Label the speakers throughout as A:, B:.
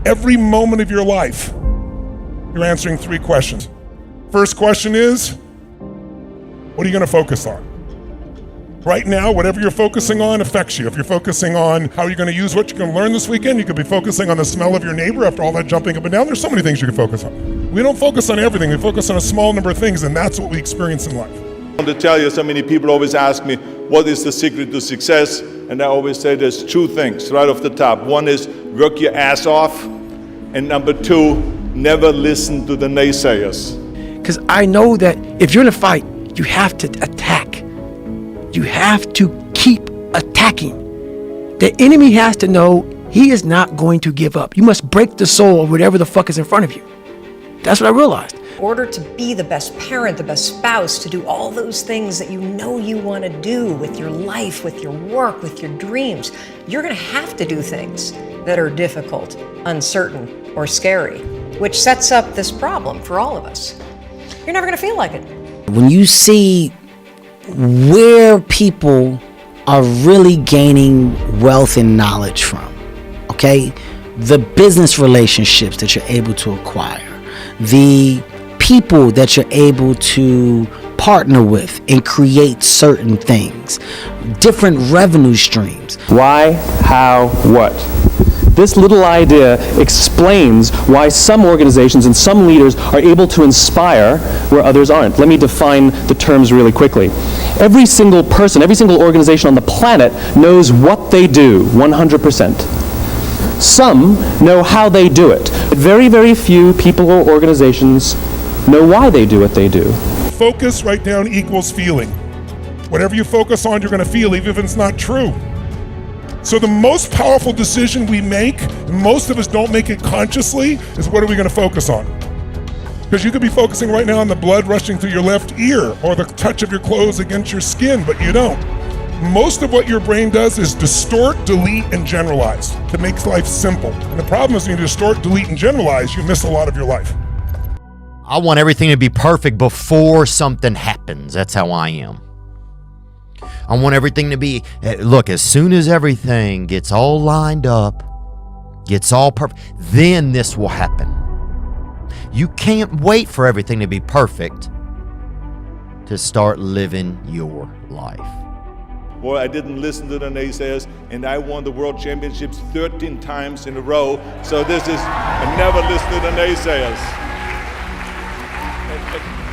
A: Every moment of your life, you're answering 3 questions. First question is, what are you going to focus on? Right now, whatever you're focusing on affects you. If you're focusing on how you're going to use what you're going to learn this weekend, you could be focusing on the smell of your neighbor after all that jumping up and down. There's so many things you can focus on. We don't focus on everything. We focus on a small number of things, and that's what we experience in life.
B: I want to tell you, so many people always ask me, what is the secret to success? And I always say there's 2 things right off the top. One is work your ass off. And number 2, never listen to the naysayers.
C: Because I know that if you're in a fight, you have to attack. You have to keep attacking. The enemy has to know he is not going to give up. You must break the soul of whatever the fuck is in front of you. That's what I realized.
D: In order to be the best parent, the best spouse, to do all those things that you know you want to do with your life, with your work, with your dreams, you're going to have to do things that are difficult, uncertain, or scary, which sets up this problem for all of us. You're never going to feel like it.
E: When you see where people are really gaining wealth and knowledge from, okay? The business relationships that you're able to acquire, the people that you're able to partner with and create certain things, different revenue streams.
F: Why, how, what? This little idea explains why some organizations and some leaders are able to inspire where others aren't. Let me define the terms really quickly. Every single person, every single organization on the planet knows what they do 100%. Some know how they do it. Very, very few people or organizations know why they do what they do.
A: Focus right down equals feeling. Whatever you focus on, you're going to feel, even if it's not true. So the most powerful decision we make, and most of us don't make it consciously, is what are we going to focus on? Because you could be focusing right now on the blood rushing through your left ear or the touch of your clothes against your skin, but you don't. Most of what your brain does is distort, delete, and generalize to make life simple. And the problem is when you distort, delete, and generalize, you miss a lot of your life.
G: I want everything to be perfect before something happens. That's how I am. I want everything to be, look, as soon as everything gets all lined up, gets all perfect, then this will happen. You can't wait for everything to be perfect to start living your life.
B: Boy, I didn't listen to the naysayers, and I won the world championships 13 times in a row. So I never listened to the naysayers.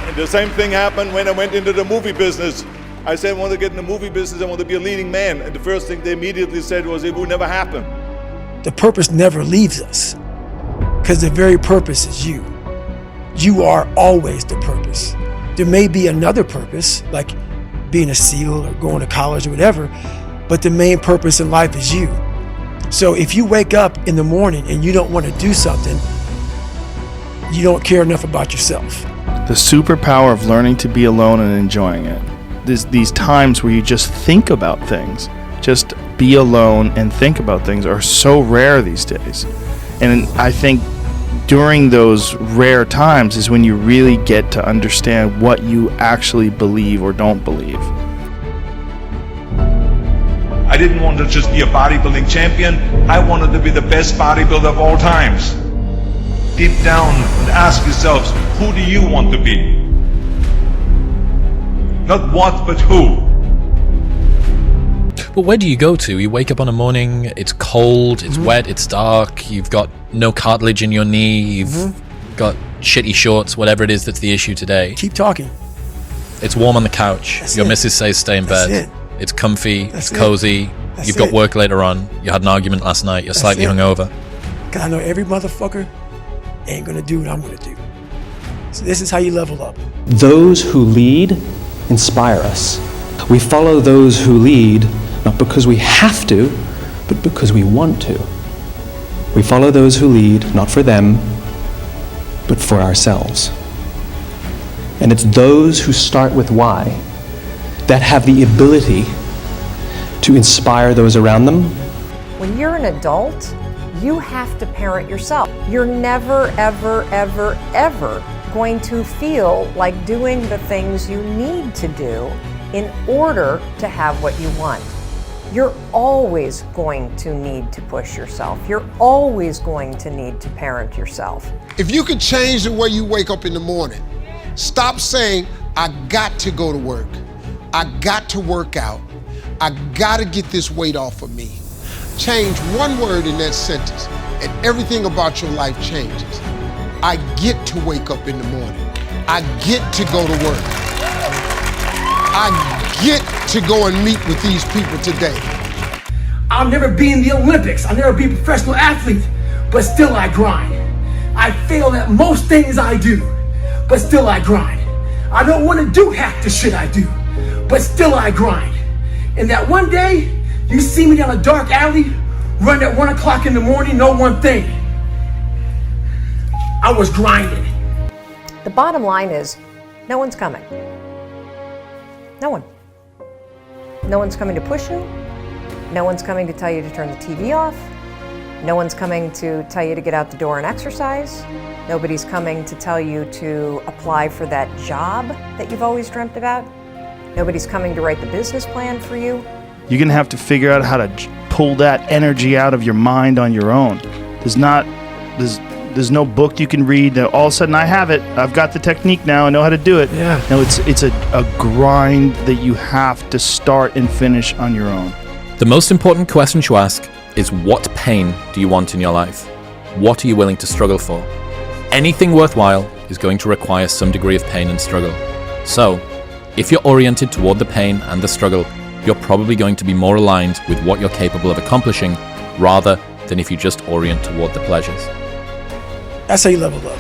B: And the same thing happened when I went into the movie business. I said I want to get in the movie business, I want to be a leading man. And the first thing they immediately said was it would never happen.
C: The purpose never leaves us because the very purpose is you. You are always the purpose. There may be another purpose, like being a SEAL or going to college or whatever, but the main purpose in life is you. So if you wake up in the morning and you don't want to do something, you don't care enough about yourself.
H: The superpower of learning to be alone and enjoying it. These times where you just think about things, just be alone and think about things are so rare these days. And I think during those rare times is when you really get to understand what you actually believe or don't believe.
I: I didn't want to just be a bodybuilding champion. I wanted to be the best bodybuilder of all times. Deep down, and ask yourselves, who do you want to be? Not what, but who.
J: But where do you go to? You wake up on a morning, it's cold, it's wet, it's dark, you've got no cartilage in your knee, you've got shitty shorts, whatever it is that's the issue today.
C: Keep talking.
J: It's warm on the couch, your missus says stay in bed, it's comfy, it's cozy, you've got work later on, you had an argument last night, you're slightly hungover.
C: Because I know every motherfucker ain't gonna do what I'm gonna do. So this is how you level up.
F: Those who lead inspire us. We follow those who lead not because we have to, but because we want to. We follow those who lead not for them, but for ourselves. And it's those who start with why that have the ability to inspire those around them.
D: When you're an adult, you have to parent yourself. You're never, ever, ever, ever going to feel like doing the things you need to do in order to have what you want. You're always going to need to push yourself. You're always going to need to parent yourself.
K: If you could change the way you wake up in the morning, stop saying, I got to go to work. I got to work out. I got to get this weight off of me. Change one word in that sentence and everything about your life changes. I get to wake up in the morning. I get to go to work. I get to go and meet with these people today.
C: I'll never be in the Olympics. I'll never be a professional athlete, but still I grind. I fail at most things I do, but still I grind. I don't want to do half the shit I do, but still I grind. And that one day, you see me down a dark alley, run at 1 o'clock in the morning, know one thing. I was grinding.
D: The bottom line is, no one's coming. No one. No one's coming to push you. No one's coming to tell you to turn the TV off. No one's coming to tell you to get out the door and exercise. Nobody's coming to tell you to apply for that job that you've always dreamt about. Nobody's coming to write the business plan for you.
H: You're going to have to figure out how to pull that energy out of your mind on your own. There's no book you can read that all of a sudden I have it. I've got the technique now. I know how to do it.
C: Yeah.
H: No, it's a grind that you have to start and finish on your own.
J: The most important question to ask is, what pain do you want in your life? What are you willing to struggle for? Anything worthwhile is going to require some degree of pain and struggle. So, if you're oriented toward the pain and the struggle, you're probably going to be more aligned with what you're capable of accomplishing rather than if you just orient toward the pleasures.
C: That's how you level up.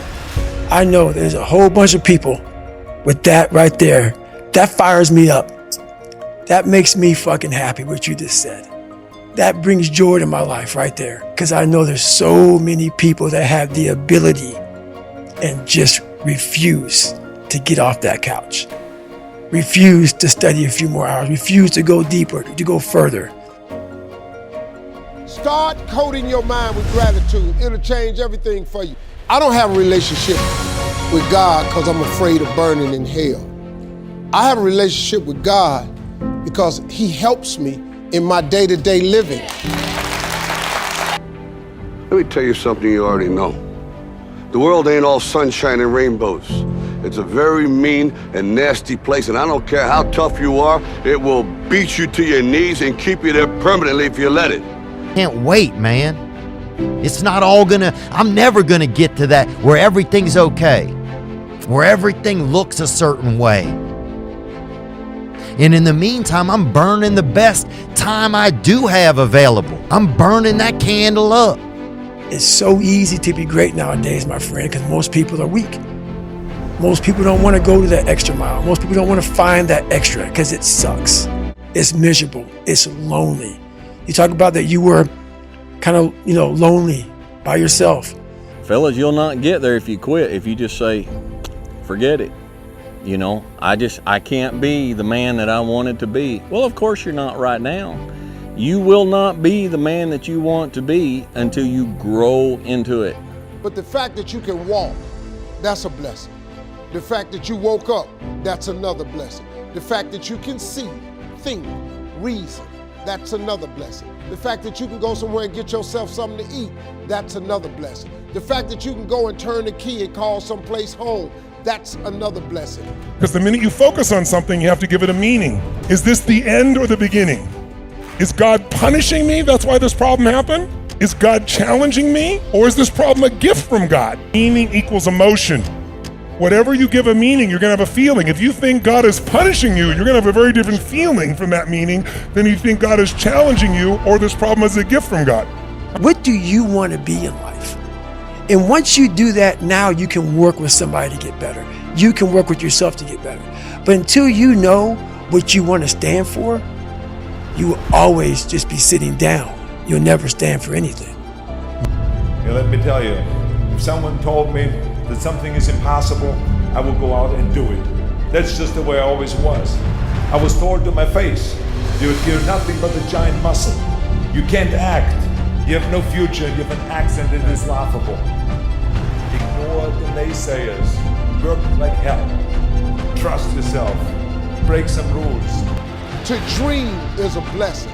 C: I know there's a whole bunch of people with that right there. That fires me up. That makes me fucking happy, what you just said. That brings joy to my life right there. Because I know there's so many people that have the ability and just refuse to get off that couch. Refuse to study a few more hours. Refuse to go deeper, to go further.
K: Start coating your mind with gratitude. It'll change everything for you. I don't have a relationship with God because I'm afraid of burning in hell. I have a relationship with God because He helps me in my day-to-day living.
L: Let me tell you something you already know. The world ain't all sunshine and rainbows. It's a very mean and nasty place, and I don't care how tough you are, it will beat you to your knees and keep you there permanently if you let it.
G: Can't wait, man. It's not all I'm never gonna get to that where everything's okay, where everything looks a certain way. And in the meantime, I'm burning the best time I do have available. I'm burning that candle up.
C: It's so easy to be great nowadays, my friend, because most people are weak. Most people don't want to go to that extra mile. Most people don't want to find that extra because it sucks. It's miserable. It's lonely. You talk about that you were kind of, lonely by yourself.
M: Fellas, you'll not get there if you quit, if you just say, forget it. I can't be the man that I wanted to be. Well, of course you're not right now. You will not be the man that you want to be until you grow into it.
K: But the fact that you can walk, that's a blessing. The fact that you woke up, that's another blessing. The fact that you can see, think, reason, that's another blessing. The fact that you can go somewhere and get yourself something to eat, that's another blessing. The fact that you can go and turn the key and call someplace home, that's another blessing.
A: Because the minute you focus on something, you have to give it a meaning. Is this the end or the beginning? Is God punishing me? That's why this problem happened? Is God challenging me? Or is this problem a gift from God? Meaning equals emotion. Whatever you give a meaning, you're gonna have a feeling. If you think God is punishing you, you're gonna have a very different feeling from that meaning than you think God is challenging you or this problem is a gift from God.
C: What do you want to be in life? And once you do that, now you can work with somebody to get better. You can work with yourself to get better. But until you know what you want to stand for, you will always just be sitting down. You'll never stand for anything.
B: Let me tell you, if someone told me that something is impossible, I will go out and do it. That's just the way I always was. I was told to my face, you're nothing but a giant muscle. You can't act. You have no future. You have an accent that is laughable. Ignore the naysayers. Work like hell. Trust yourself. Break some rules.
K: To dream is a blessing.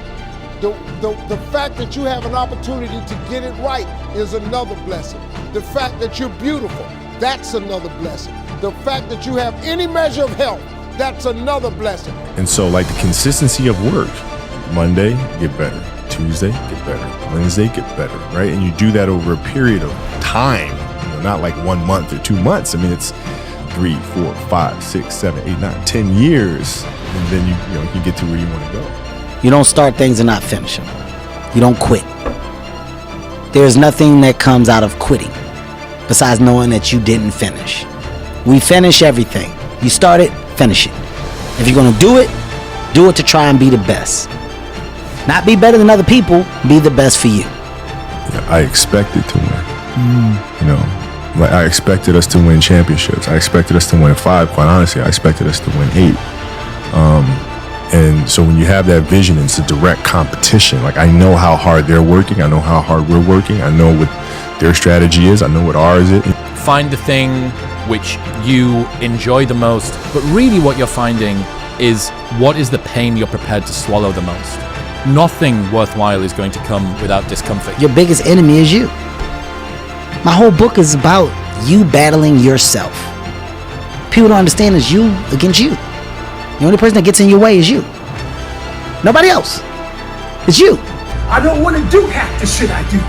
K: The fact that you have an opportunity to get it right is another blessing. The fact that you're beautiful, that's another blessing. The fact that you have any measure of health, that's another blessing.
N: And so like the consistency of work, Monday, get better. Tuesday, get better. Wednesday, get better, right? And you do that over a period of time, not like 1 month or 2 months. I mean, it's 3, 4, 5, 6, 7, 8, 9, 10 years. And then you can get to where you want to go.
E: You don't start things and not finish them. You don't quit. There's nothing that comes out of quitting besides knowing that you didn't finish. We finish everything. You start it, finish it. If you're going to do it to try and be the best. Not be better than other people, be the best for you.
N: Yeah, I expected to win. Like I expected us to win championships. I expected us to win 5. Quite honestly, I expected us to win 8. And so when you have that vision, it's a direct competition. Like I know how hard they're working. I know how hard we're working. I know what their strategy is. I know what ours is.
J: Find the thing which you enjoy the most, but really what you're finding is what is the pain you're prepared to swallow the most. Nothing worthwhile is going to come without discomfort.
E: Your biggest enemy is you. My whole book is about you battling yourself. People don't understand it's you against you. The only person that gets in your way is you. Nobody else. It's you.
C: I don't want to do half the shit I do,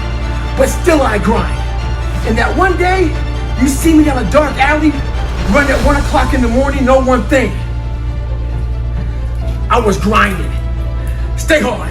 C: but still I grind. And that one day, you see me down a dark alley, run at 1 o'clock in the morning, know one thing. I was grinding. Stay hard.